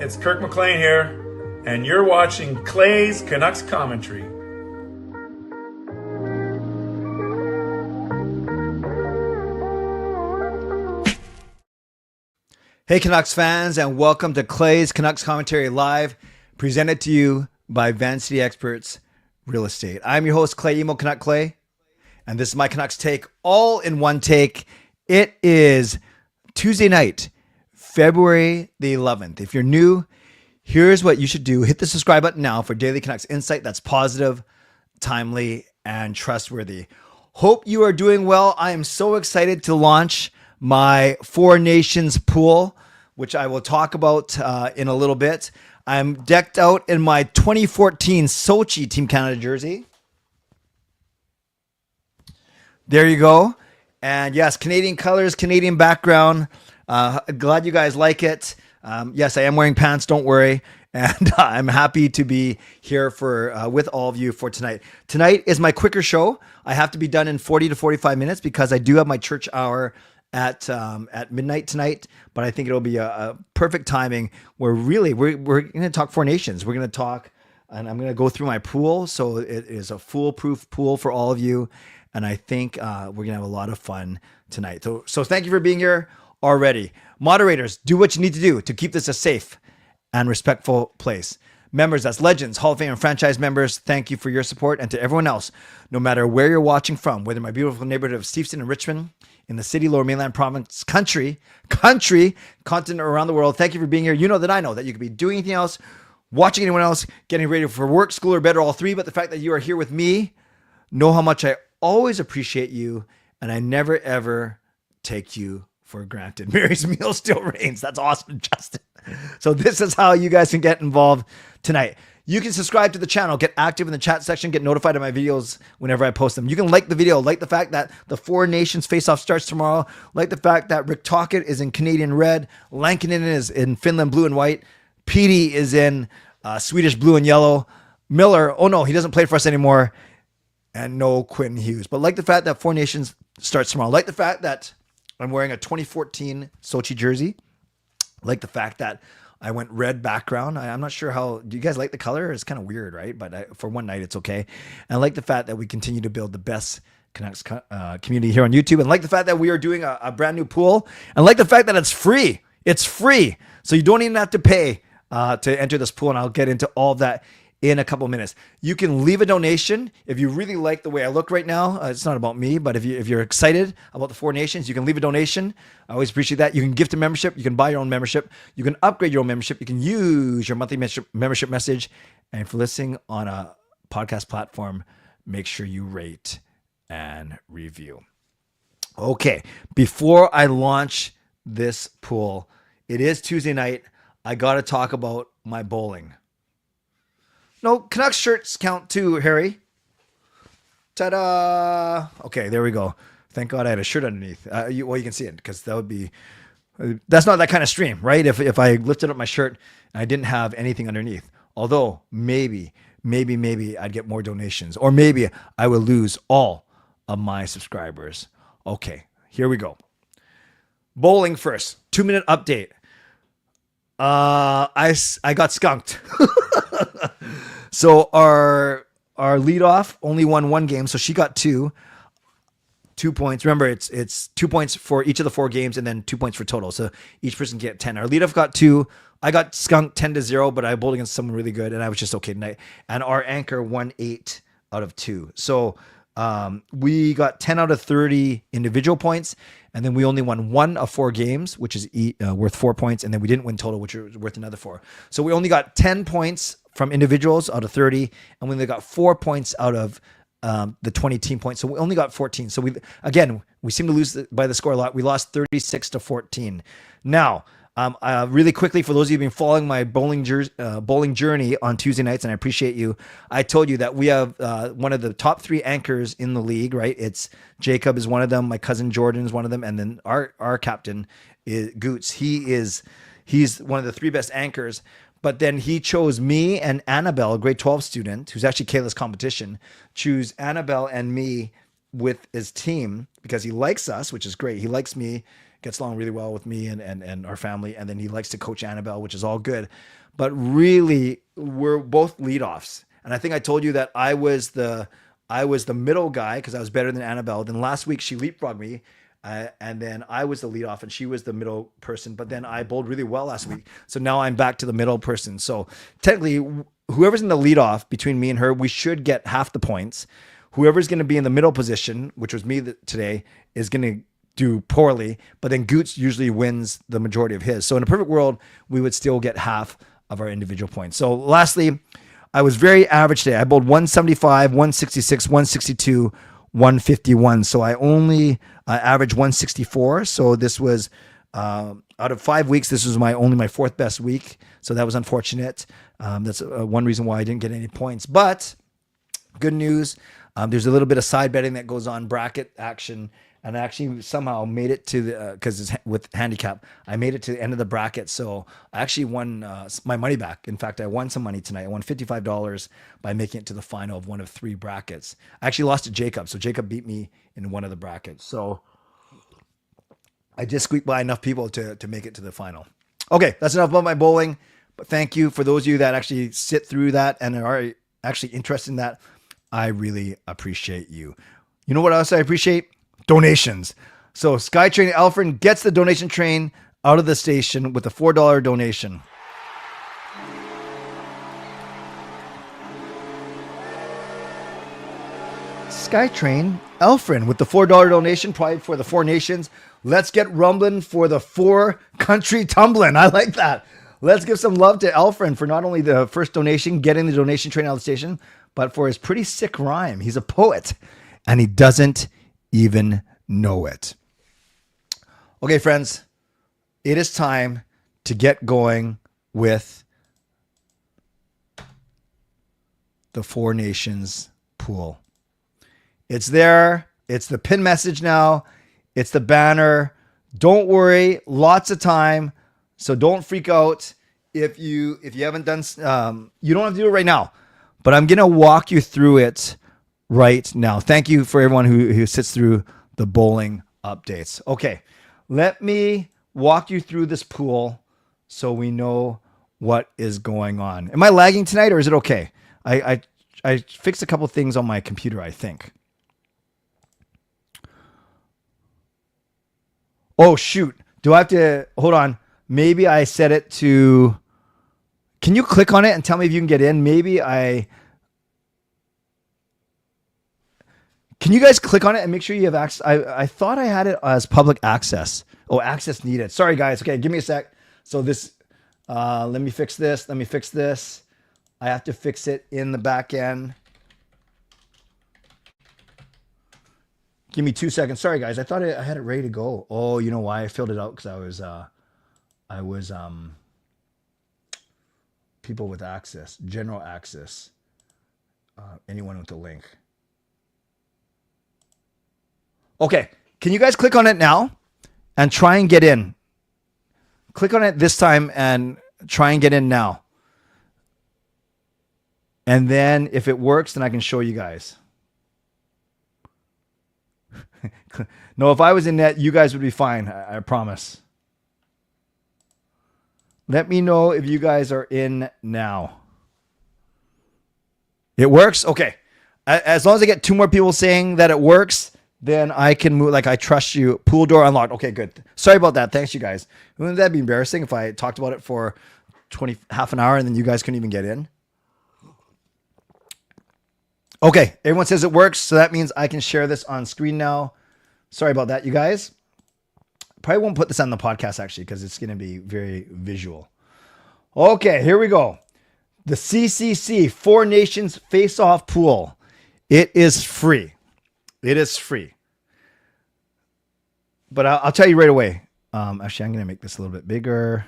It's Kirk McLean here, and you're watching Clay's Canucks Commentary. Hey Canucks fans, and welcome to Clay's Canucks Commentary Live, presented to you by Van City Experts Real Estate. I'm your host, Clay Emo Canuck Clay, and this is my Canucks take, all in one take. It is Tuesday night, February the 11th. If you're new, here's what you should do. Hit the subscribe button now for daily Canucks insight that's positive, timely, and trustworthy. Hope you are doing well. I am so excited to launch my Four Nations pool, which I will talk about in a little bit. I'm decked out in my 2014 Sochi Team Canada jersey. There you go. And yes, Canadian colors, Canadian background. Glad you guys like it. Yes, I am wearing pants, don't worry. And I'm happy to be here for with all of you for tonight. Tonight is my quicker show. I have to be done in 40 to 45 minutes because I do have my church hour at midnight tonight, but I think it'll be a perfect timing where really we're going to talk Four Nations. We're going to talk, and I'm going to go through my pool. So it is a foolproof pool for all of you. And I think we're going to have a lot of fun tonight. So thank you for being here already. Moderators, do what you need to do to keep this a safe and respectful place. Members, that's legends, Hall of Fame and franchise members, thank you for your support. And to everyone else, no matter where you're watching from, whether my beautiful neighborhood of Steveston and Richmond, in the city, Lower Mainland province, country, continent, or around the world, thank you for being here. You know that I know that you could be doing anything else, watching anyone else, getting ready for work, school, or bed, or all three. But the fact that you are here with me, know how much I always appreciate you, and I never, ever take you for granted. Mary's meal still reigns. That's awesome, Justin. So this is how you guys can get involved tonight. You can subscribe to the channel, get active in the chat section, get notified of my videos whenever I post them. You can like the video, like the fact that the Four Nations face-off starts tomorrow, like the fact that Rick Tocchet is in Canadian red, Lankinen is in Finland blue and white, Petey is in Swedish blue and yellow, Miller, oh no, he doesn't play for us anymore, and no Quinn Hughes. But like the fact that Four Nations starts tomorrow, like the fact that I'm wearing a 2014 Sochi jersey, like the fact that I went red background. I'm not sure how, do you guys like the color? It's kind of weird, right? But for one night, it's okay. And I like the fact that we continue to build the best Canucks community here on YouTube. And like the fact that we are doing a brand new pool. And like the fact that it's free. It's free. So you don't even have to pay to enter this pool. And I'll get into all of that in a couple minutes. You can leave a donation if you really like the way I look right now. It's not about me, but if you're excited about the Four Nations, you can leave a donation. I always appreciate that. You can gift a membership. You can buy your own membership. You can upgrade your own membership. You can use your monthly membership message. And if you're listening on a podcast platform, make sure you rate and review. Okay, before I launch this pool, it is Tuesday night. I got to talk about my bowling. No, Canucks shirts count too, Harry. Ta-da! Okay, there we go. Thank God I had a shirt underneath. You can see it because that would be... That's not that kind of stream, right? If I lifted up my shirt and I didn't have anything underneath. Although, maybe I'd get more donations. Or maybe I will lose all of my subscribers. Okay, here we go. Bowling first. 2-minute update. I got skunked. So our leadoff only won one game, so she got 2 points. Remember, it's 2 points for each of the 4 games, and then 2 points for total. So each person get 10. Our leadoff got 2. I got skunked 10-0, but I bowled against someone really good, and I was just okay tonight. And our anchor won 8 out of 2. So we got 10 out of 30 individual points, and then we only won 1 of 4 games, which is worth 4 points, and then we didn't win total, which was worth another 4. So we only got 10 points from individuals out of 30, and we only got 4 points out of the 20 team points. So we only got 14. So we seem to lose by the score a lot. We lost 36-14. Now, really quickly, for those of you who've been following my bowling journey on Tuesday nights, and I appreciate you, I told you that we have one of the top 3 anchors in the league, right? It's Jacob is one of them, my cousin Jordan is one of them, and then our captain is Goots. He's one of the 3 best anchors. But then he chose me and Annabelle, a grade 12 student, who's actually Kayla's competition, choose Annabelle and me with his team because he likes us, which is great. He likes me gets along really well with me and our family. And then he likes to coach Annabelle, which is all good. But really, we're both leadoffs. And I think I told you that I was the middle guy because I was better than Annabelle. Then last week she leapfrogged me. And then I was the leadoff and she was the middle person. But then I bowled really well last week. So now I'm back to the middle person. So technically, whoever's in the leadoff between me and her, we should get half the points. Whoever's going to be in the middle position, which was me today, is going to do poorly. But then Goots usually wins the majority of his. So in a perfect world, we would still get half of our individual points. So lastly, I was very average today. I bowled 175, 166, 162, 151. So I only averaged 164. So this was out of 5 weeks. This was only my fourth best week. So that was unfortunate. That's one reason why I didn't get any points. But good news. There's a little bit of side betting that goes on, bracket action. And I actually somehow made it to the, because it's with handicap, I made it to the end of the bracket. So I actually won my money back. In fact, I won some money tonight. I won $55 by making it to the final of one of 3 brackets. I actually lost to Jacob. So Jacob beat me in one of the brackets. So I just squeaked by enough people to make it to the final. Okay, that's enough about my bowling. But thank you for those of you that actually sit through that and are actually interested in that. I really appreciate you. You know what else I appreciate? Donations. So SkyTrain Alfred gets the donation train out of the station with a $4 donation. SkyTrain Alfred with the $4 donation, probably for the 4 nations. Let's get rumbling for the 4 country tumbling. I like that. Let's give some love to Alfred for not only the first donation, getting the donation train out of the station, but for his pretty sick rhyme. He's a poet and he doesn't even know it. Okay, friends, it is time to get going with the 4 nations pool. It's there. It's the pin message now. It's the banner. Don't worry, lots of time. So don't freak out if you haven't done. You don't have to do it right now, but I'm gonna walk you through it right now. Thank you for everyone who sits through the bowling updates. Okay, let me walk you through this pool so we know what is going on. Am I lagging tonight or is it okay? I fixed a couple things on my computer, I think. Oh, shoot. Do I have to, hold on. Maybe I set it to, can you click on it and tell me if you can get in? Can you guys click on it and make sure you have access? I thought I had it as public access. Oh, access needed. Sorry, guys. Okay, give me a sec. So this, let me fix this. Let me fix this. I have to fix it in the back end. Give me 2 seconds. Sorry, guys. I thought I had it ready to go. Oh, you know why I filled it out? Because I was people with access, general access, anyone with a link. Okay, can you guys click on it now and try and get in? Click on it this time and try and get in now. And then if it works, then I can show you guys. No, if I was in that, you guys would be fine. I promise. Let me know if you guys are in now. It works? Okay. As long as I get 2 more people saying that it works, then I can move. Like, I trust you. Pool door unlocked. Okay, good. Sorry about that. Thanks, you guys. Wouldn't that be embarrassing if I talked about it for half an hour and then you guys couldn't even get in? Okay, everyone says it works, so that means I can share this on screen now. Sorry about that, you guys. Probably won't put this on the podcast, actually, because it's going to be very visual. Okay, here we go. The CCC 4 Nations Face-Off Pool. It is free. It is free. But I'll tell you right away. Actually, I'm going to make this a little bit bigger.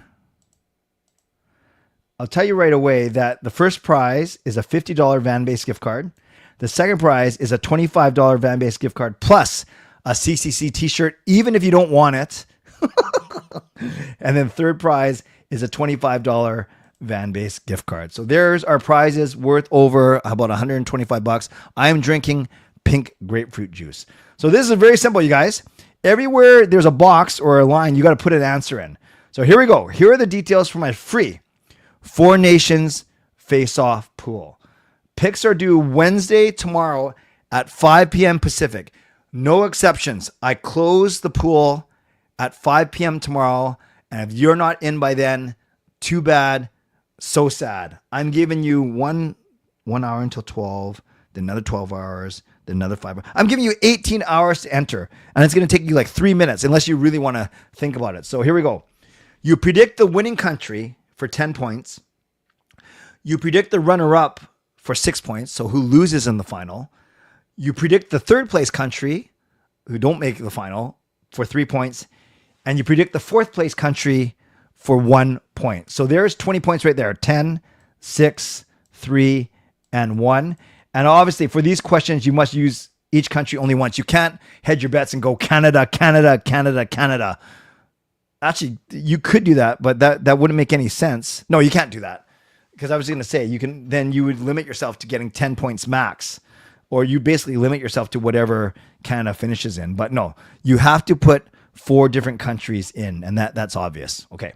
I'll tell you right away that the first prize is a $50 Van Base gift card. The second prize is a $25 Van Base gift card plus a CCC t-shirt, even if you don't want it. And then third prize is a $25 Van Base gift card. So there's our prizes worth over about $125. I am drinking pink grapefruit juice. So this is very simple, you guys. everywhere there's a box or a line, you got to put an answer in. So here we go. Here are the details for my free Four Nations face-off pool. Picks are due Wednesday, tomorrow at 5 p.m. Pacific. No exceptions. I close the pool at 5 p.m. tomorrow. And if you're not in by then, too bad. So sad. I'm giving you one hour until 12, then another 12 hours, then another 5 hours. I'm giving you 18 hours to enter. And it's going to take you like 3 minutes unless you really want to think about it. So here we go. You predict the winning country for 10 points. You predict the runner-up for 6 points. So who loses in the final. You predict the third place country who don't make the final for 3 points. And you predict the fourth place country for 1 point. So there's 20 points right there. 10, 6, 3, and 1. And obviously for these questions, you must use each country only once. You can't hedge your bets and go Canada, Canada, Canada, Canada. Actually, you could do that, but that wouldn't make any sense. No, you can't do that. Because I was going to say, you would limit yourself to getting 10 points max. Or you basically limit yourself to whatever Canada finishes in. But no, you have to put 4 different countries in, and that's obvious. Okay.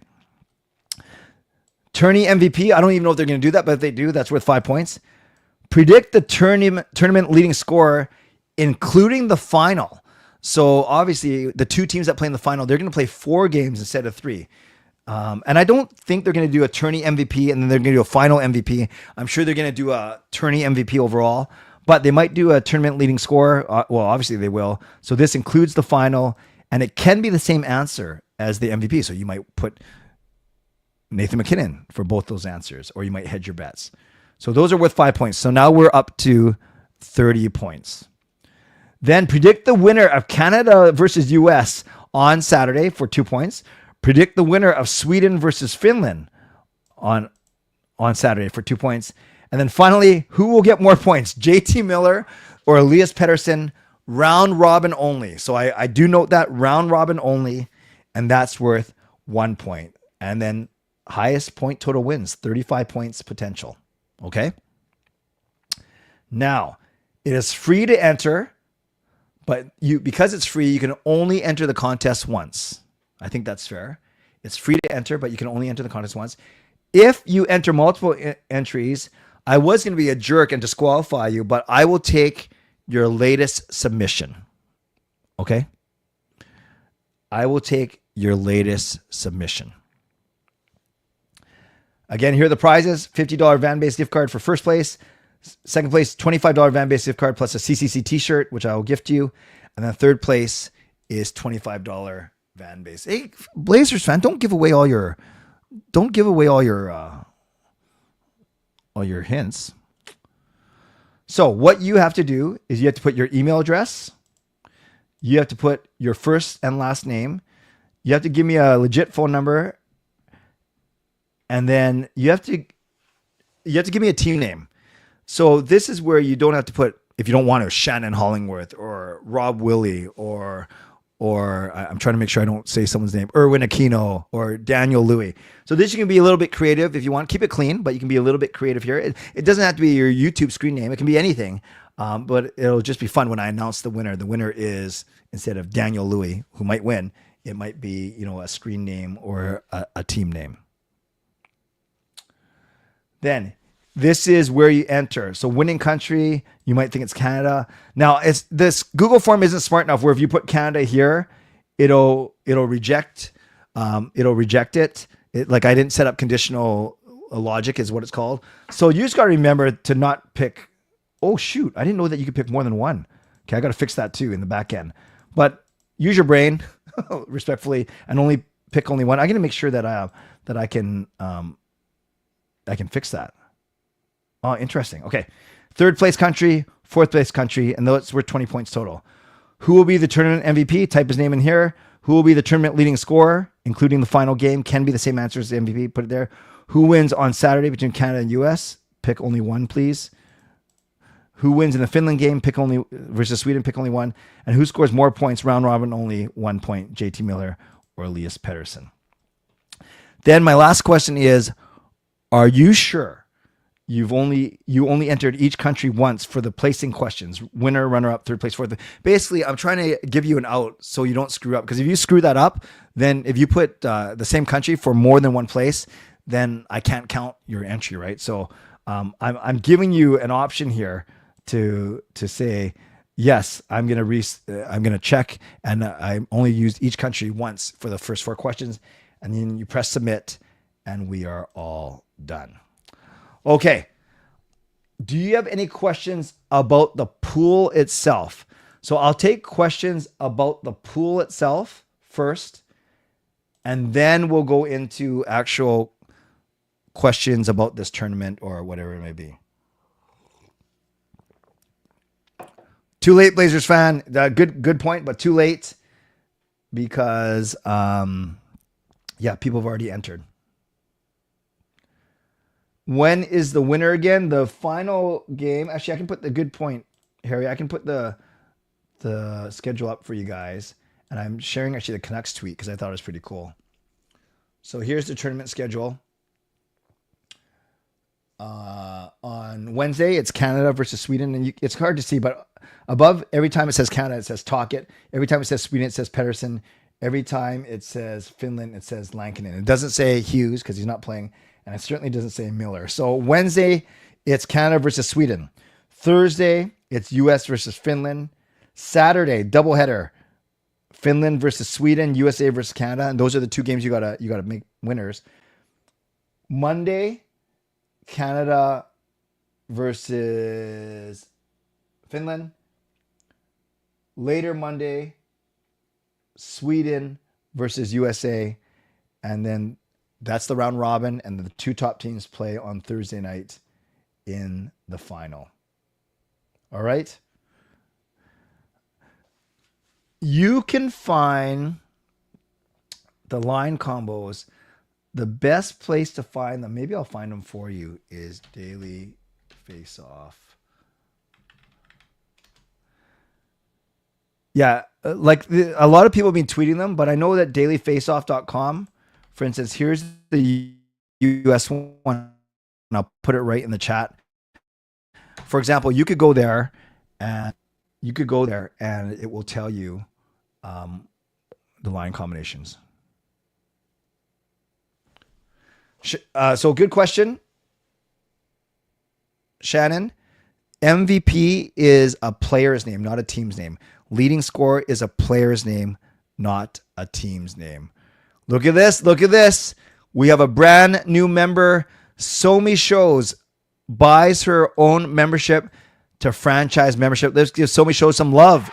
Tourney MVP. I don't even know if they're going to do that, but if they do, that's worth 5 points. Predict the tournament leading scorer, including the final. So obviously, the 2 teams that play in the final, they're going to play 4 games instead of 3. And I don't think they're going to do a tourney MVP and then they're going to do a final MVP. I'm sure they're going to do a tourney MVP overall, but they might do a tournament leading scorer. Well, obviously they will. So this includes the final. And it can be the same answer as the MVP. So you might put Nathan McKinnon for both those answers, or you might hedge your bets. So those are worth 5 points. So now we're up to 30 points. Then predict the winner of Canada versus US on Saturday for 2 points. Predict the winner of Sweden versus Finland on Saturday for 2 points. And then finally, who will get more points? JT Miller or Elias Pettersson? Round robin only. So I do note that round robin only, and that's worth 1 point. And then highest point total wins, 35 points potential. Okay. Now it is free to enter, but because it's free, you can only enter the contest once. I think that's fair. It's free to enter, but you can only enter the contest once. If you enter multiple entries, I was going to be a jerk and disqualify you, but I will take your latest submission. Okay? I will take your latest submission. Again, here are the prizes. $50 van-based gift card for first place. Second place, $25 van-based gift card plus a CCC t-shirt, which I will gift you. And then third place is $25 van-based. Hey, Blazers fan, don't give away all your hints. So what you have to do is you have to put your email address. You have to put your first and last name. You have to give me a legit phone number. And then you have to give me a team name. So this is where you don't have to put, if you don't want to, Shannon Hollingworth or Rob Willie or I'm trying to make sure I don't say someone's name, Erwin Aquino or Daniel Louie. So this, you can be a little bit creative if you want. Keep it clean, but you can be a little bit creative here. It doesn't have to be your YouTube screen name. It can be anything, but it'll just be fun when I announce the winner. The winner is, instead of Daniel Louie, who might win, it might be, a screen name or a team name. Then this is where you enter. So winning country, you might think it's Canada. Now, this Google form isn't smart enough where if you put Canada here, it'll reject it. Like I didn't set up conditional logic is what it's called. So you just got to remember to not pick. Oh shoot, I didn't know that you could pick more than one. Okay, I got to fix that too in the back end. But use your brain respectfully and only pick only one. I'm going to make sure that I can fix that. Oh, interesting. Okay. Third place country, fourth place country, and those were 20 points total. Who will be the tournament MVP? Type his name in here. Who will be the tournament leading scorer, including the final game? Can be the same answer as the MVP. Put it there. Who wins on Saturday between Canada and US? Pick only one, please. Who wins in the Finland game? Pick only versus Sweden. Pick only one. And who scores more points? Round robin only 1 point. JT Miller or Elias Pettersson. Then my last question is, are you sure you only entered each country once for the placing questions: winner, runner up, third place, fourth. Basically, I'm trying to give you an out so you don't screw up. Because if you screw that up, then if you put the same country for more than one place, then I can't count your entry, right? So I'm giving you an option here to say yes. I'm gonna check, and I only used each country once for the first 4 questions, and then you press submit, and we are all done. Okay. Do you have any questions about the pool itself? So I'll take questions about the pool itself first, and then we'll go into actual questions about this tournament or whatever it may be. Too late, Blazers fan. Good point, but too late because, people have already entered. When is the winner again? The final game. Actually, I can put the good point, Harry. I can put the schedule up for you guys. And I'm sharing actually the Canucks tweet because I thought it was pretty cool. So here's the tournament schedule. On Wednesday, it's Canada versus Sweden. And it's hard to see, but above, every time it says Canada, it says Talkett. Every time it says Sweden, it says Pettersson. Every time it says Finland, it says Lankinen. It doesn't say Hughes because he's not playing. And it certainly doesn't say Miller. So Wednesday, it's Canada versus Sweden. Thursday, it's US versus Finland. Saturday, doubleheader. Finland versus Sweden, USA versus Canada. And those are the 2 games you gotta make winners. Monday, Canada versus Finland. Later Monday, Sweden versus USA. And then that's the round robin, and the 2 top teams play on Thursday night in the final. All right. You can find the line combos. The best place to find them, maybe I'll find them for you, is Daily Face Off. Yeah, a lot of people have been tweeting them, but I know that dailyfaceoff.com, for instance, here's the US one, and I'll put it right in the chat. For example, you could go there and it will tell you the line combinations. So good question, Shannon. MVP is a player's name, not a team's name. Leading scorer is a player's name, not a team's name. Look at this. Look at this. We have a brand new member. Somi Shows buys her own membership to franchise membership. Let's give Somi Shows some love.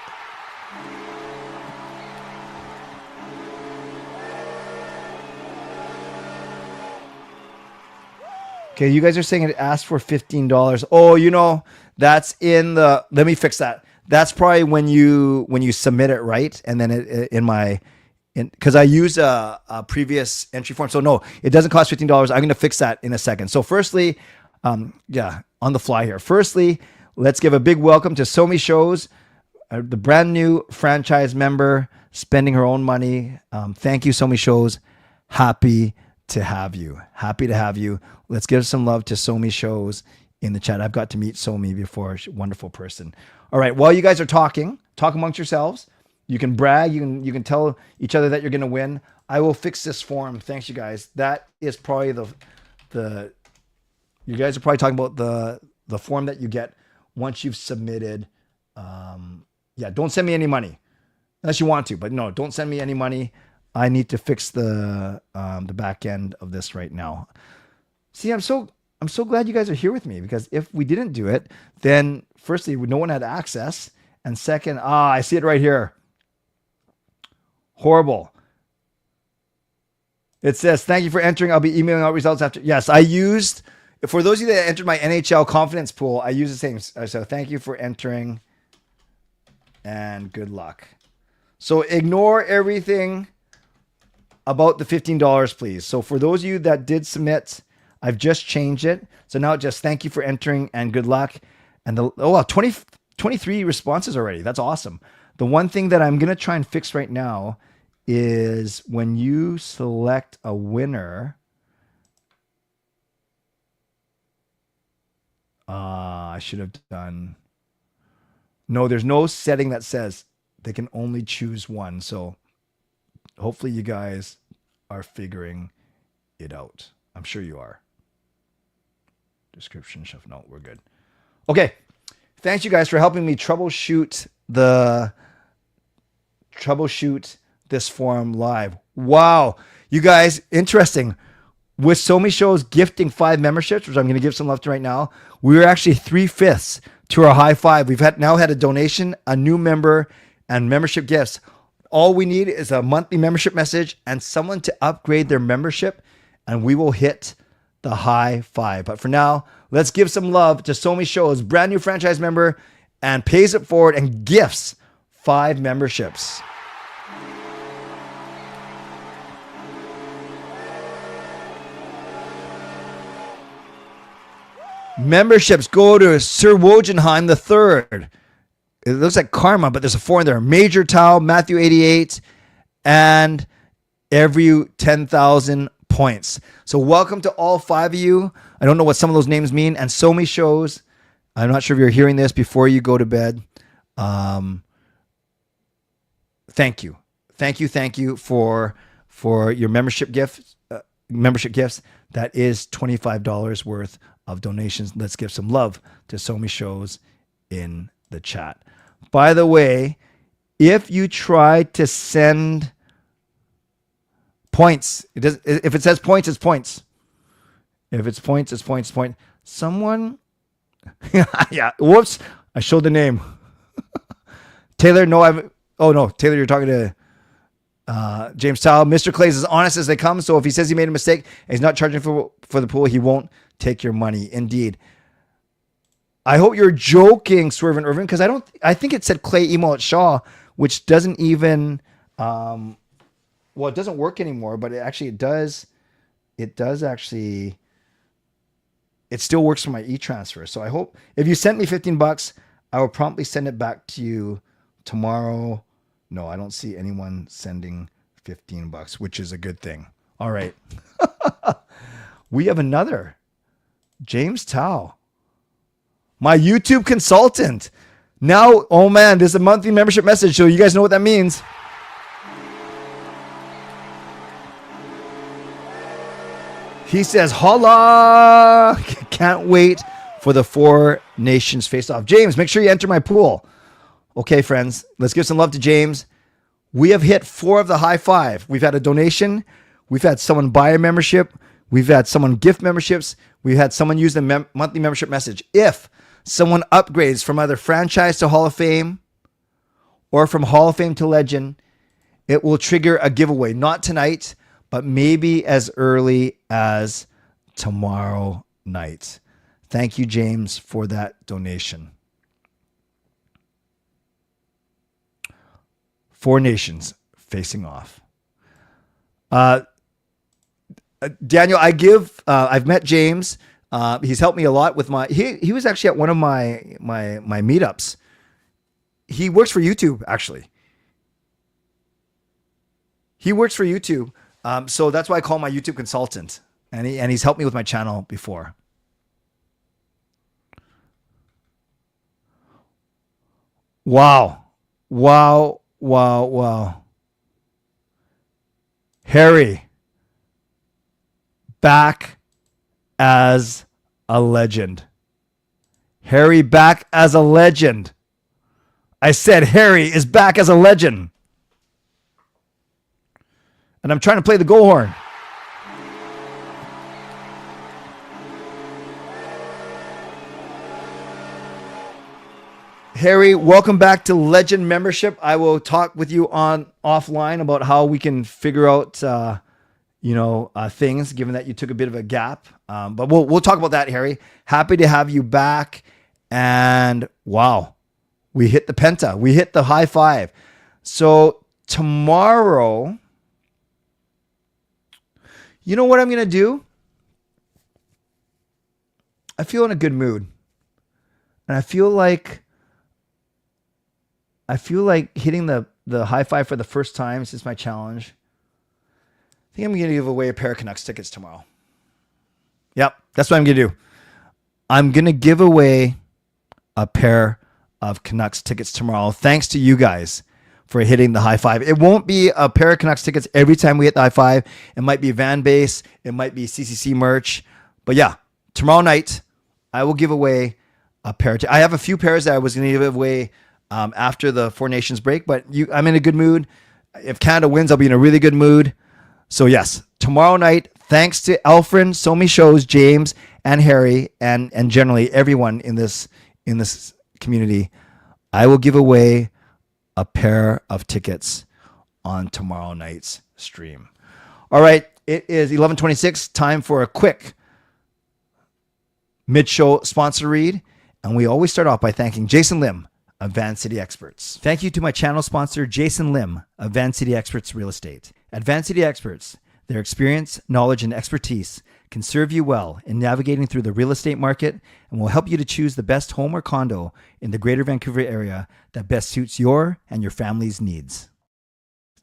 Okay, you guys are saying it asked for $15. Oh, that's in the. Let me fix that. That's probably when you submit it, right? And then because I used a previous entry form. So no, it doesn't cost $15. I'm going to fix that in a second. So firstly, on the fly here. Firstly, let's give a big welcome to Somi Shows, the brand new franchise member, spending her own money. Thank you, Somi Shows. Happy to have you. Happy to have you. Let's give some love to Somi Shows in the chat. I've got to meet Somi before. She's a wonderful person. All right. While you guys are talk amongst yourselves. You can brag. You can tell each other that you're going to win. I will fix this form. Thanks, you guys. That is probably the. You guys are probably talking about the form that you get once you've submitted. Don't send me any money unless you want to, but no, don't send me any money. I need to fix the back end of this right now. See, I'm so glad you guys are here with me, because if we didn't do it, then firstly, no one had access, and second, I see it right here. Horrible. It says, thank you for entering. I'll be emailing out results after. Yes, I used, for those of you that entered my NHL confidence pool, I use the same. So thank you for entering and good luck. So ignore everything about the $15, please. So for those of you that did submit, I've just changed it. So now just thank you for entering and good luck. And 23 responses already. That's awesome. The one thing that I'm going to try and fix right now is when you select a winner, I should have done. No, there's no setting that says they can only choose one. So hopefully you guys are figuring it out. I'm sure you are. Description shuffle. No, we're good. Okay. Thanks you guys for helping me troubleshoot this forum live. Wow. You guys, interesting. With So Many Shows gifting 5 memberships, which I'm going to give some love to right now, we were actually 3/5 to our high 5. We've now had a donation, a new member, and membership gifts. All we need is a monthly membership message and someone to upgrade their membership, and we will hit the high 5. But for now, let's give some love to So Many Shows, brand new franchise member, and pays it forward and gifts 5 memberships. Memberships go to Sir Wojenheim III. It looks like Karma, but there's a 4 in there. Major Tao, Matthew 88, and every 10,000 points. So welcome to all 5 of you. I don't know what some of those names mean. And So Many Shows. I'm not sure if you're hearing this before you go to bed. Thank you. Thank you for your membership gifts. That is $25 worth of donations. Let's give some love to So Many Shows in the chat. By the way, if you try to send points, if it says points, it's points. If it's points, it's points. Someone, yeah, whoops, I showed the name. Taylor, no, Taylor, you're talking to James Towle. Mr. Clay's as honest as they come. So if he says he made a mistake and he's not charging for the pool, he won't take your money. Indeed. I hope you're joking, Swervin Irvin, because I think it said Clay Emo at Shaw, which doesn't even, it doesn't work anymore, but it does actually, it still works for my e-transfer. So I hope if you sent me $15, I will promptly send it back to you tomorrow. No, I don't see anyone sending $15, which is a good thing. All right. We have another. James Tao. My YouTube consultant. Now, oh man, there's a monthly membership message, so you guys know what that means. He says, holla! Can't wait for the 4 nations face-off. James, make sure you enter my pool. Okay, friends, let's give some love to James. We have hit 4 of the high 5. We've had a donation. We've had someone buy a membership. We've had someone gift memberships. We've had someone use the monthly membership message. If someone upgrades from either franchise to Hall of Fame or from Hall of Fame to Legend, it will trigger a giveaway. Not tonight, but maybe as early as tomorrow night. Thank you, James, for that donation. 4 nations facing off. Daniel, I've met James. He's helped me a lot with he was actually at one of my meetups. He works for YouTube, actually. He works for YouTube. So that's why I call my YouTube consultant. And he's helped me with my channel before. Wow. Harry, back as a legend. Harry back as a legend. I said Harry is back as a legend. And I'm trying to play the goal horn. Harry, welcome back to Legend membership. I will talk with you offline about how we can figure out, things, given that you took a bit of a gap. But we'll talk about that, Harry. Happy to have you back. And wow, we hit the penta. We hit the high 5. So tomorrow, you know what I'm going to do? I feel in a good mood. And I feel like hitting the high 5 for the first time since my challenge. I think I'm going to give away a pair of Canucks tickets tomorrow. Yep, that's what I'm going to do. I'm going to give away a pair of Canucks tickets tomorrow. Thanks to you guys for hitting the high five. It won't be a pair of Canucks tickets every time we hit the high five. It might be van base. It might be CCC merch. But yeah, tomorrow night, I will give away a pair. I have a few pairs that I was going to give away after the Four Nations break, but I'm in a good mood. If Canada wins, I'll be in a really good mood. So yes, tomorrow night, thanks to Alfred, Somi Shows, James, and Harry, and generally everyone in this community, I will give away a pair of tickets on tomorrow night's stream. All right, it is 11:26. Time for a quick mid-show sponsor read, and we always start off by thanking Jason Lim of Van City Experts. Thank you to my channel sponsor, Jason Lim of Van City Experts Real Estate. At Van City Experts, their experience, knowledge, and expertise can serve you well in navigating through the real estate market and will help you to choose the best home or condo in the Greater Vancouver area that best suits your and your family's needs.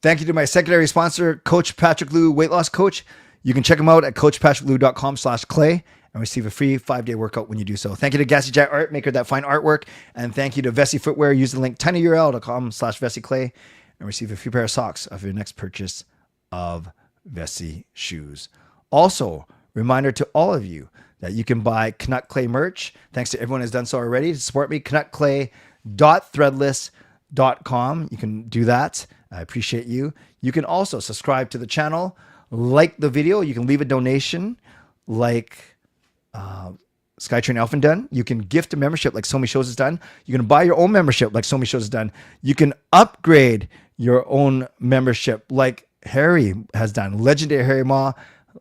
Thank you to my secondary sponsor, Coach Patrick Liu, weight loss coach. You can check him out at coachpatrickliu.com/clay and receive a free 5-day workout when you do so. Thank you to Gassy Jack Art, maker of that fine artwork. And thank you to Vessi Footwear. Use the link tinyurl.com/VessiClay and receive a free pair of socks of your next purchase of Vessi shoes. Also, reminder to all of you that you can buy Canuck Clay merch. Thanks to everyone who's done so already. To support me, canuckclay.threadless.com. You can do that. I appreciate you. You can also subscribe to the channel, like the video. You can leave a donation like Skytrain Elfin done. You can gift a membership like Somi Shows has done. You can buy your own membership like Somi Shows has done. You can upgrade your own membership like Harry has done. Legendary Harry Ma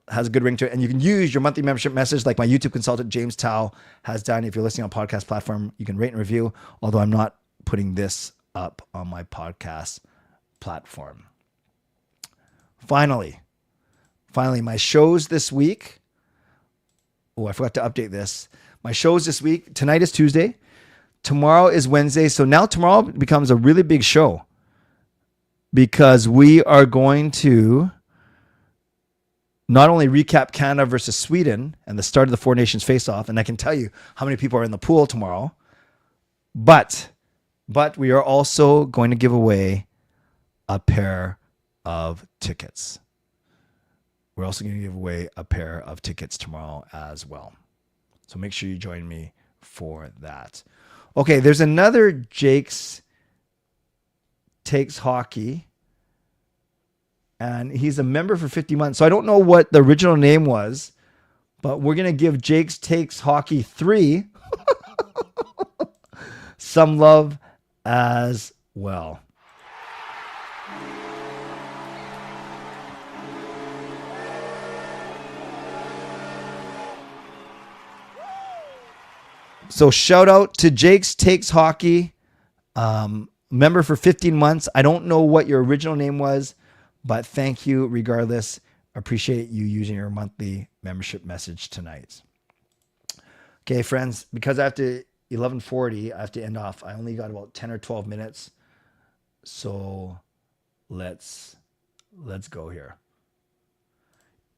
has a good ring to it. And you can use your monthly membership message like my YouTube consultant, James Tao, has done. If you're listening on podcast platform, you can rate and review, although I'm not putting this up on my podcast platform. Finally, my shows this week. Oh, I forgot to update this. My shows this week. Tonight is Tuesday. Tomorrow is Wednesday. So now tomorrow becomes a really big show because we are going to not only recap Canada versus Sweden and the start of the Four Nations face-off, and I can tell you how many people are in the pool tomorrow, but we are also going to give away a pair of tickets. We're also going to give away a pair of tickets tomorrow as well. So make sure you join me for that. Okay, there's another Jake's Takes Hockey. And he's a member for 50 months. So I don't know what the original name was, but we're going to give Jake's Takes Hockey 3 some love as well. So shout out to Jake's Takes Hockey, member for 15 months. I don't know what your original name was, but thank you regardless. Appreciate you using your monthly membership message tonight. Okay, friends, because I have to 11:40, I have to end off. I only got about 10 or 12 minutes. So let's go here.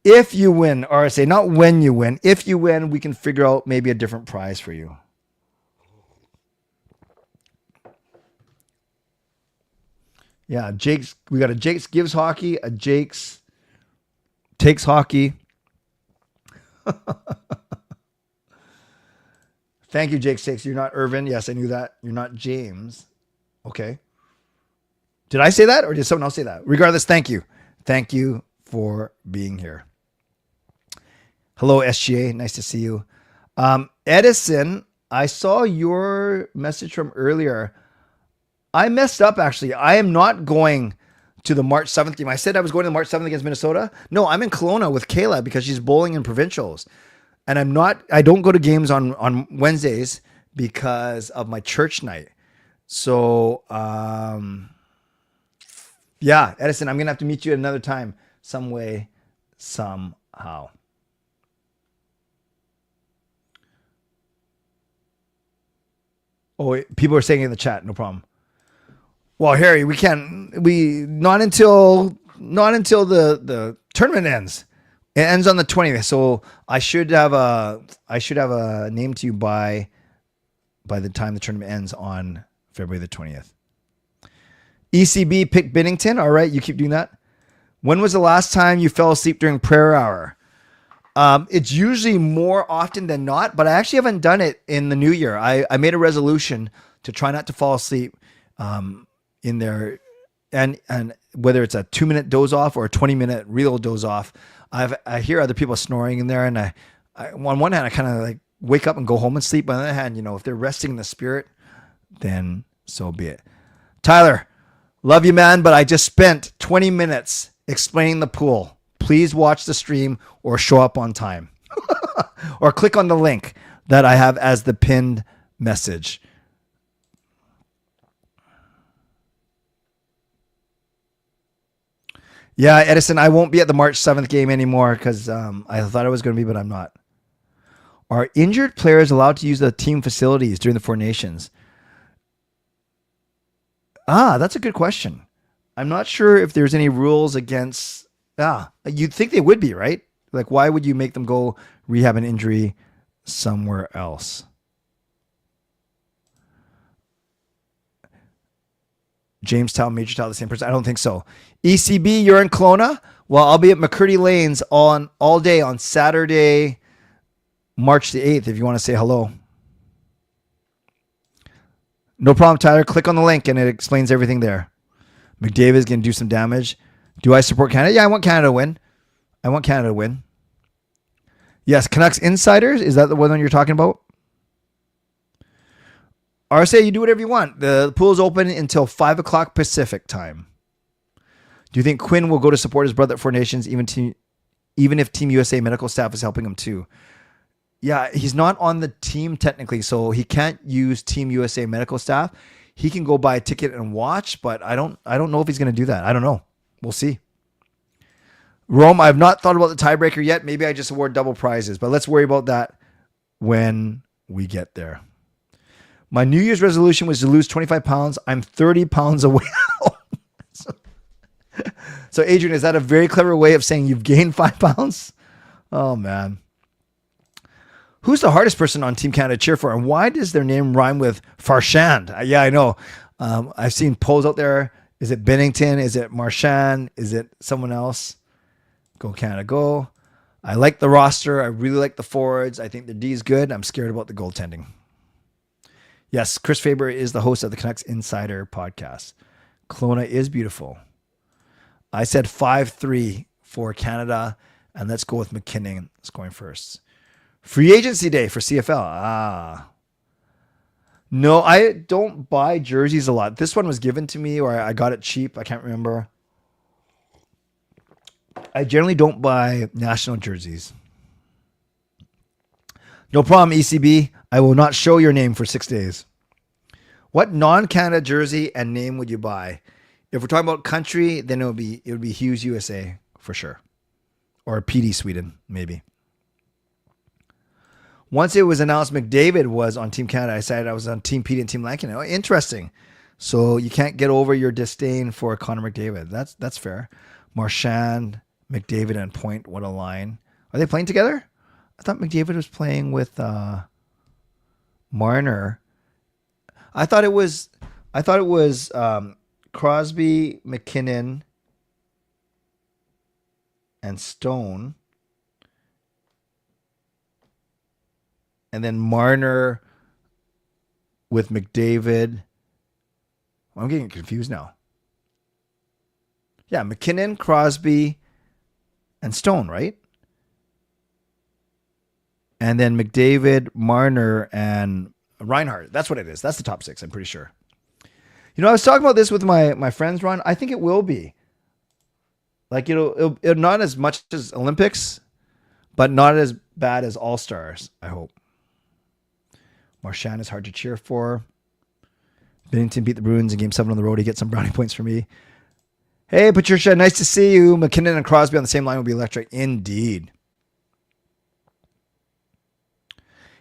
If you win, RSA, not when you win. If you win, we can figure out maybe a different prize for you. Yeah, we got a Jake's Gives Hockey, a Jake's Takes Hockey. Thank you, Jake's Takes. You're not Irvin. Yes, I knew that. You're not James. Okay. Did I say that or did someone else say that? Regardless, thank you. Thank you for being here. Hello, SGA. Nice to see you. Edison, I saw your message from earlier. I messed up, actually. I am not going to the March 7th game. I said I was going to the March 7th against Minnesota. No, I'm in Kelowna with Kayla because she's bowling in provincials. And I don't go to games on Wednesdays because of my church night. So, yeah, Edison, I'm going to have to meet you at another time, some way, somehow. Oh, people are saying in the chat, no problem. Well, Harry, not until the tournament ends. It ends on the 20th, so I should have a name to you by the time the tournament ends on February the 20th. ECB picked Bennington. All right, you keep doing that. When was the last time you fell asleep during prayer hour? It's usually more often than not, but I actually haven't done it in the new year. I made a resolution to try not to fall asleep in there, and whether it's a 2-minute doze off or a 20-minute real doze off. I hear other people snoring in there, and I on one hand I kind of like wake up and go home and sleep. On the other hand, if they're resting in the spirit, then so be it. Tyler, love you, man, but I just spent 20 minutes explaining the pool. Please watch the stream or show up on time. Or click on the link that I have as the pinned message. Yeah, Edison, I won't be at the March 7th game anymore because I thought I was going to be, but I'm not. Are injured players allowed to use the team facilities during the Four Nations? That's a good question. I'm not sure if there's any rules against... you'd think they would be, right? Like, why would you make them go rehab an injury somewhere else? Jamestown, Majortown, the same person? I don't think so. ECB, you're in Kelowna? Well, I'll be at McCurdy Lanes all day on Saturday, March the 8th, if you want to say hello. No problem, Tyler. Click on the link and it explains everything there. McDavid's going to do some damage. Do I support Canada? Yeah, I want Canada to win. Yes, Canucks Insiders. Is that the one you're talking about? RSA, you do whatever you want. The pool is open until 5 o'clock Pacific time. Do you think Quinn will go to support his brother at Four Nations even if Team USA medical staff is helping him too? Yeah, he's not on the team technically, so he can't use Team USA medical staff. He can go buy a ticket and watch, but I don't know if he's going to do that. I don't know. We'll see. Rome, I have not thought about the tiebreaker yet. Maybe I just award double prizes, but let's worry about that when we get there. My New Year's resolution was to lose 25 pounds. I'm 30 pounds away now. So, Adrian, is that a very clever way of saying you've gained 5 pounds? Oh, man. Who's the hardest person on Team Canada to cheer for, and why does their name rhyme with Farshand? Yeah, I know. I've seen polls out there. Is it Bennington? Is it Marchand? Is it someone else? Go Canada, go. I like the roster. I really like the forwards. I think the D is good. I'm scared about the goaltending. Yes, Chris Faber is the host of the Canucks Insider podcast. Kelowna is beautiful. I said 5-3 for Canada, and let's go with McKinnon scoring first. Free agency day for CFL. No, I don't buy jerseys a lot. This one was given to me or I got it cheap. I can't remember. I generally don't buy national jerseys. No problem, ECB. I will not show your name for 6 days. What non-Canada jersey and name would you buy? If we're talking about country, then it would be Hughes USA for sure. Or PD Sweden, maybe. Once it was announced McDavid was on Team Canada, I decided I was on Team PD and Team Lankin. Oh, interesting. So you can't get over your disdain for Connor McDavid. That's fair. Marchand, McDavid, and Point. What a line. Are they playing together? I thought McDavid was playing with Marner. I thought it was Crosby, McKinnon, and Stone. And then Marner with McDavid. I'm getting confused now. Yeah, McKinnon, Crosby, and Stone, right? And then McDavid, Marner, and Reinhardt. That's what it is. That's the top 6, I'm pretty sure. You know, I was talking about this with my friends, Ron. I think it will be. Like, it'll not as much as Olympics, but not as bad as All-Stars, I hope. Marchand is hard to cheer for. Bennington beat the Bruins in Game 7 on the road. He gets some brownie points for me. Hey, Patricia, nice to see you. McKinnon and Crosby on the same line will be electric. Indeed.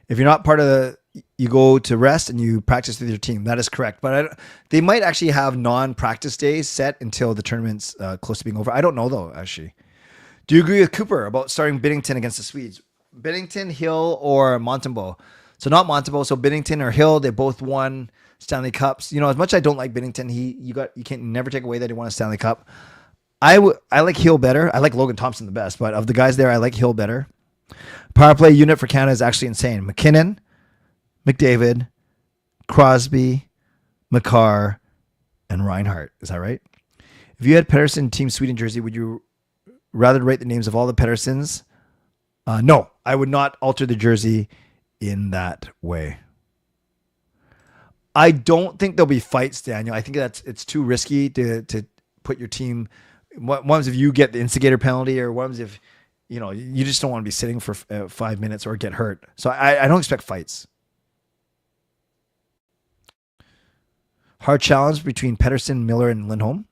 If you're not part of the... You go to rest and you practice with your team. That is correct. But they might actually have non-practice days set until the tournament's close to being over. I don't know, though, actually. Do you agree with Cooper about starting Binnington against the Swedes? Binnington, Hill, or Montembeault? So not Montembeault, so Binnington or Hill. They both won Stanley Cups. You know, as much as I don't like Binnington, you can't never take away that he won a Stanley Cup. I like Hill better. I like Logan Thompson the best, but of the guys there, I like Hill better. Power play unit for Canada is actually insane. McKinnon, McDavid, Crosby, McCarr, and Reinhart. Is that right? If you had Pettersson Team Sweden jersey, would you rather write the names of all the Petterssons? No, I would not alter the jersey in that way. I don't think there'll be fights, Daniel. I think it's too risky to put your team. One's if you get the instigator penalty, or one's if you just don't want to be sitting for 5 minutes or get hurt. So I don't expect fights. Hard challenge between Pettersson, Miller, and Lindholm.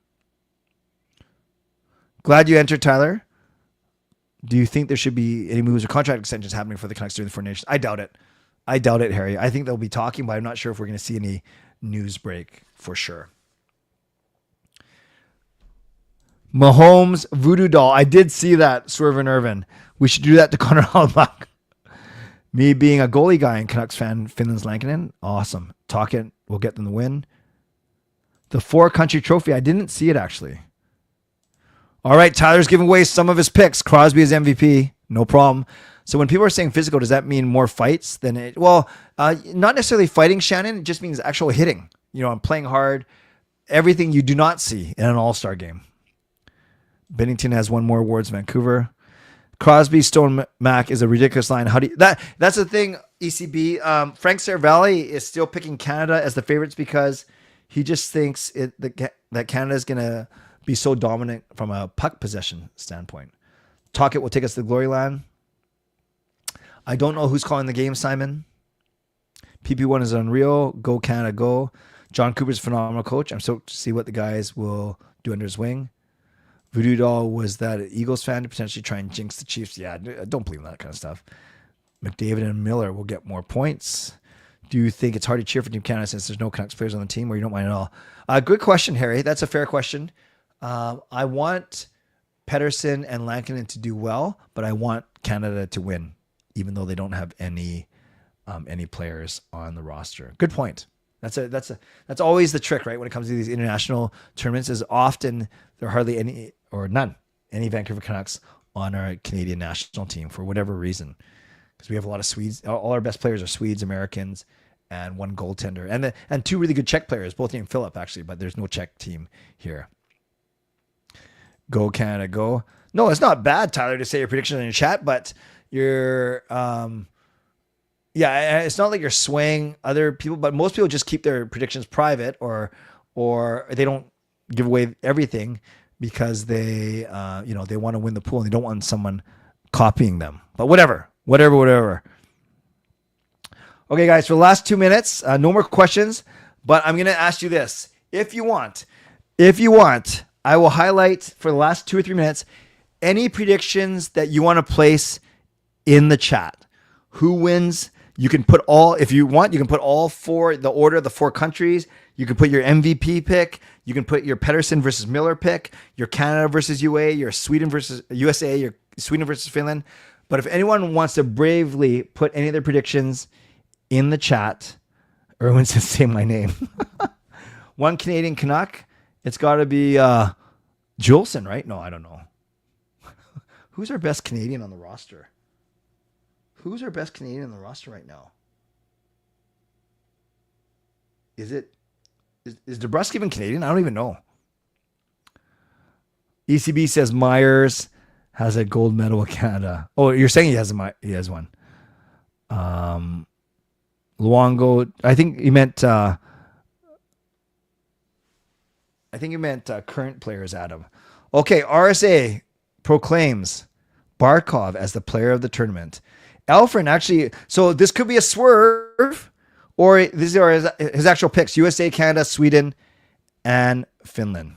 Glad you entered, Tyler. Do you think there should be any moves or contract extensions happening for the Canucks during the Four Nations? I doubt it. Harry. I think they'll be talking, but I'm not sure if we're going to see any news break for sure. Mahomes voodoo doll. I did see that, Swerve and Irvin. We should do that to Connor Hellebuyck. Me being a goalie guy and Canucks fan, Finland's Lankinen. Awesome. Talking. We'll get them the win. The 4-country trophy. I didn't see it actually. All right, Tyler's giving away some of his picks. Crosby is MVP. No problem. So when people are saying physical, does that mean more fights than it? Well, not necessarily fighting, Shannon. It just means actual hitting. I'm playing hard. Everything you do not see in an all-star game. Binnington has won more awards than Vancouver. Crosby, Stone, Mac is a ridiculous line. How do you, that's the thing, ECB. Frank Saravalli is still picking Canada as the favorites because he just thinks that Canada is going to be so dominant from a puck possession standpoint. Tocchet will take us to the glory land. I don't know who's calling the game, Simon. PP1 is unreal. Go Canada, go. John Cooper's a phenomenal coach. I'm stoked to see what the guys will do under his wing. Voodoo Doll was that an Eagles fan to potentially try and jinx the Chiefs. Yeah, I don't believe in that kind of stuff. McDavid and Miller will get more points. Do you think it's hard to cheer for Team Canada since there's no Canucks players on the team, or you don't mind at all? Good question, Harry. That's a fair question. I want Pettersson and Lankinen to do well, but I want Canada to win, even though they don't have any players on the roster. Good point. That's always the trick, right? When it comes to these international tournaments, is often there are hardly any or none any Vancouver Canucks on our Canadian national team for whatever reason, because we have a lot of Swedes. All our best players are Swedes, Americans, and one goaltender, and two really good Czech players, both named Philip actually, but there's no Czech team here. Go Canada, go. No, it's not bad, Tyler, to say your prediction in your chat, but you're, it's not like you're swaying other people, but most people just keep their predictions private, or they don't give away everything because they want to win the pool and they don't want someone copying them. But whatever. Okay, guys, for the last 2 minutes, no more questions, but I'm going to ask you this. If you want, I will highlight for the last 2 or 3 minutes any predictions that you want to place in the chat. Who wins? You can put all, if you want, you can put all four, the order of the 4 countries. You can put your MVP pick. You can put your Pettersson versus Miller pick, your Canada versus UA, your Sweden versus USA, your Sweden versus Finland. But if anyone wants to bravely put any of their predictions in the chat, Erwin says, say my name. One Canadian Canuck. It's got to be Juleson, right? No, I don't know. Who's our best Canadian on the roster? Who's our best Canadian on the roster right now? Is DeBrusk even Canadian? I don't even know. ECB says Myers has a gold medal with Canada. Oh, you're saying he has one. Luongo, I think he meant current players, Adam. Okay, RSA proclaims Barkov as the player of the tournament. Alfred actually, so this could be a swerve, or these are his actual picks: USA, Canada, Sweden, and Finland.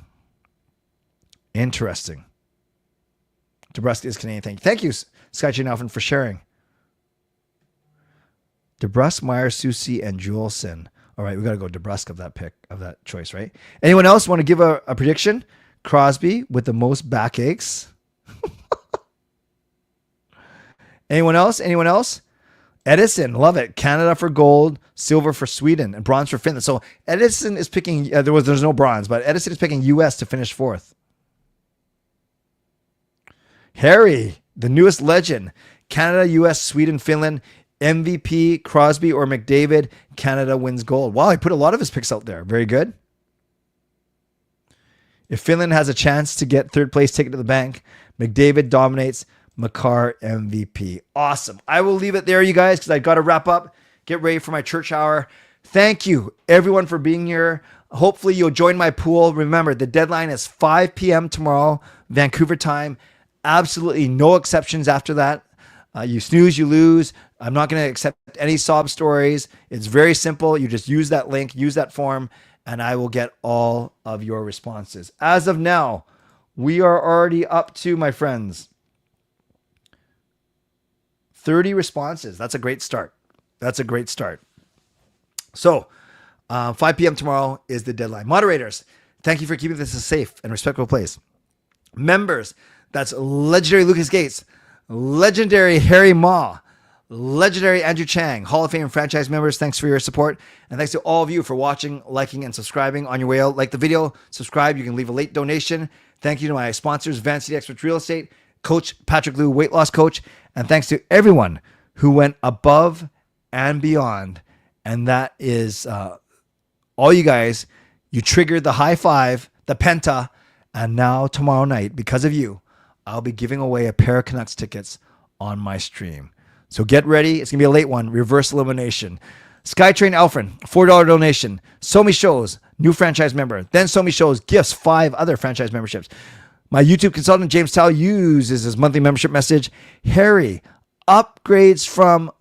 Interesting. DeBrusk is Canadian. Thank you, Sky Jane Alfred, for sharing. DeBrusk, Myers, Susie, and Juleson. All right, we got to go DeBrusk of that choice, right? Anyone else want to give a prediction? Crosby with the most backaches. Anyone else? Anyone else? Edison, love it. Canada for gold, silver for Sweden, and bronze for Finland. So Edison is picking, there's no bronze, but Edison is picking US to finish fourth. Harry, the newest legend. Canada, US, Sweden, Finland. MVP, Crosby or McDavid. Canada wins gold. Wow, he put a lot of his picks out there. Very good. If Finland has a chance to get third place ticket to the bank, McDavid dominates. Makar MVP. Awesome. I will leave it there, you guys, because I got to wrap up. Get ready for my church hour. Thank you, everyone, for being here. Hopefully, you'll join my pool. Remember, the deadline is 5 p.m. tomorrow, Vancouver time. Absolutely no exceptions after that. You snooze, you lose. I'm not going to accept any sob stories. It's very simple. You just use that link, use that form, and I will get all of your responses. As of now, we are already up to, my friends, 30 responses. That's a great start. That's a great start. So, 5 p.m. tomorrow is the deadline. Moderators, thank you for keeping this a safe and respectful place. Members, that's legendary Lucas Gates, legendary Harry Ma, legendary Andrew Chang, Hall of Fame franchise members. Thanks for your support. And thanks to all of you for watching, liking, and subscribing. On your way out, like the video, subscribe. You can leave a late donation. Thank you to my sponsors, Van City Experts Real Estate, Coach Patrick Liu, weight loss coach. And thanks to everyone who went above and beyond. And that is all you guys. You triggered the high five, the penta. And now tomorrow night, because of you, I'll be giving away a pair of Canucks tickets on my stream. So get ready. It's going to be a late one. Reverse elimination. Skytrain Alfred, $4 donation. SoMe Shows, new franchise member. Then SoMe Shows gifts 5 other franchise memberships. My YouTube consultant, James Tao, uses his monthly membership message. Harry upgrades from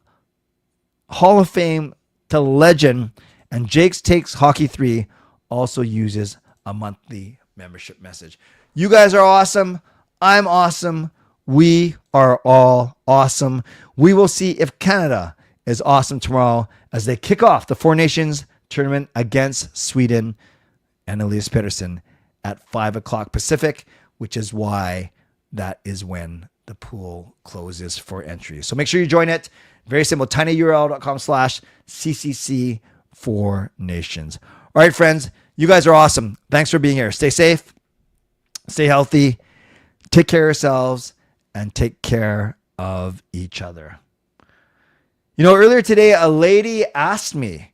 Hall of Fame to legend. And Jake's Takes Hockey 3 also uses a monthly membership message. You guys are awesome. I'm awesome. We are all awesome. We will see if Canada is awesome tomorrow as they kick off the Four Nations tournament against Sweden and Elias Pettersson at 5 o'clock Pacific, which is why that is when the pool closes for entry. So make sure you join it. Very simple, tinyurl.com/CCC Four Nations. All right, friends, you guys are awesome. Thanks for being here. Stay safe, stay healthy, take care of yourselves, and take care of each other. You know, earlier today, a lady asked me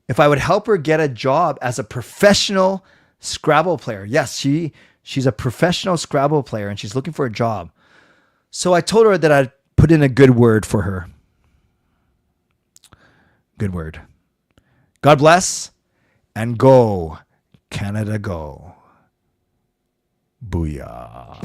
if I would help her get a job as a professional Scrabble player. Yes, she's a professional Scrabble player and she's looking for a job. So I told her that I'd put in a good word for her. Good word. God bless and go, Canada, go. Booyah.